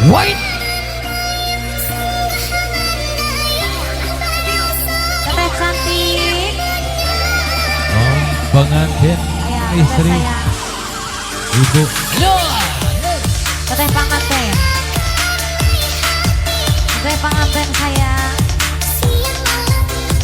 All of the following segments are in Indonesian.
White. Teteh cantik. Oh, pengantin istri. Ibu. Teteh pengantin. Teteh pengantin sayang.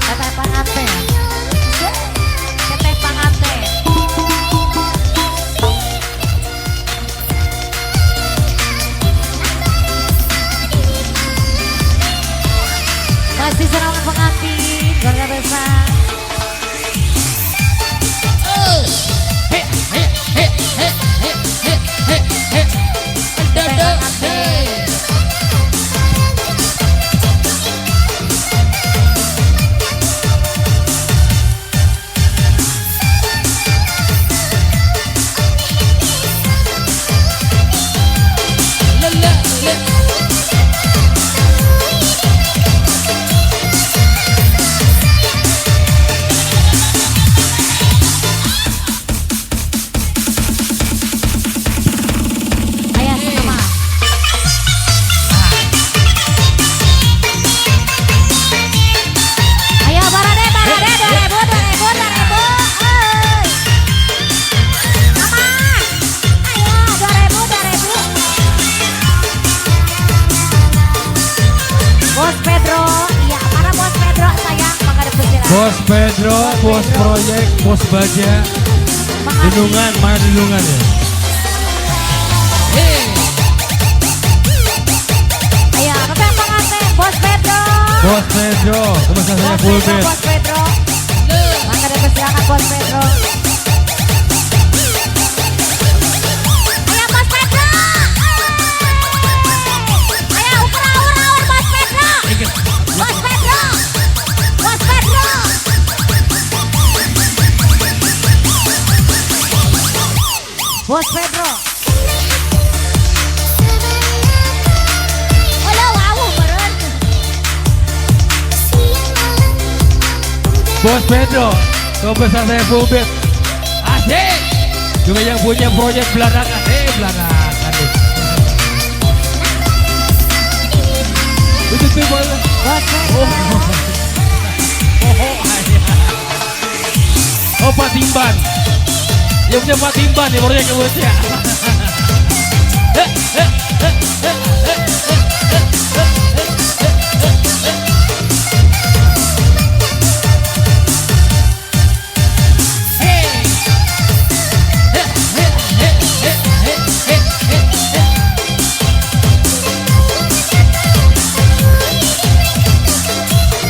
Teteh pengantin. Teteh pengantin. Masih serangan pengantin, keluarga besar. Bos Pedro, bos proyek, bos baja, lindungan, mana lindungan ya? Ayo, teteh pengantin, bos Pedro. Bos Pedro, teman saya full band. Bos Pedro, maka dipersilakan bos Pedro. Ayo bos Pedro, ayo ukur bos Pedro, bos Pedro. Bos Pedro. Halo, wow, beren. Bos Pedro, kebesaran saya full band. Asik. Juga yang punya proyek belakangan, belakangan. Itu tuh bos Pedro. Oh, Pak Timban. Yang punya Pak Timban nih proyek bosnya.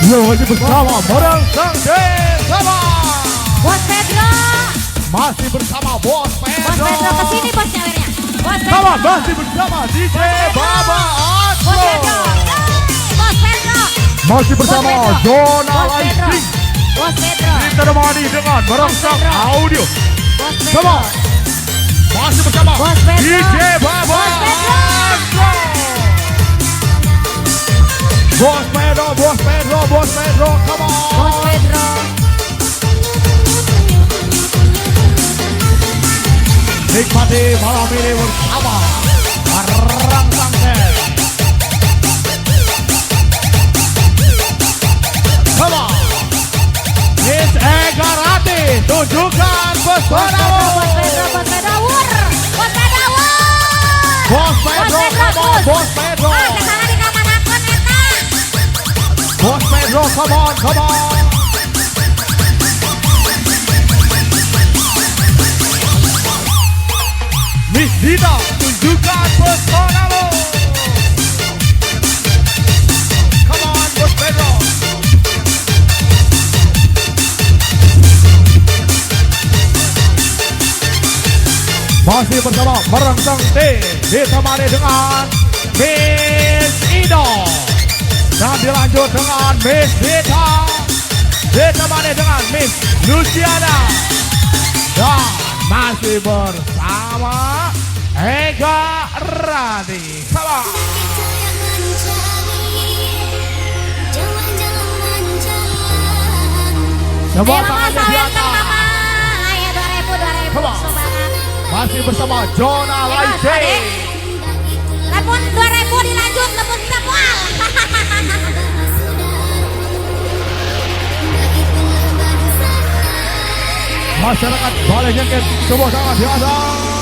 Yo, masih bersama bareng Sang Desa. Bos Pedro. Masih bersama Bos Pedro. Bos Pedro kesini bos ceweknya. Bos Pedro. Sama masih bersama DJ Baba Bos Pedro. Bos Pedro. Masih bersama Zona Lighting. Bos Pedro. Ditemani dengan Barongsang Audio. Bos Pedro. Sama. Masih bersama Bos Pedro. DJ Baba Bos Pedro, Bos Pedro, Bos Pedro, come on. Bos Pedro. Nikmati malam ini bersama Barongsang Band. Come on. Miss Egarati, tunjukkan pesonamu. Bos Pedro, Bos Pedro, wur. Bos Pedro, wur. Bos Pedro, come on, Bos Pedro. Ah, kesana di kamar aku neta. Bos Pedro, come on, come on. Miss Dita, tunjukkan pesonamu. Come on, Bos Pedro. Masih bersama Barongsang T, ditemani dengan Miss Ido. Dan dilanjut dengan Miss Vita. Ditemani dengan Miss Luciana. Dan masih bersama Ega Radi. Come on. Semua tangannya di atas. Ayo 2000 Come on. sumbangan. Masih bersama Jona Laite. Lepun 2000 dilanjut lepun tidak mual. Masyarakat Balai Jengket, sebuah tangan di atas.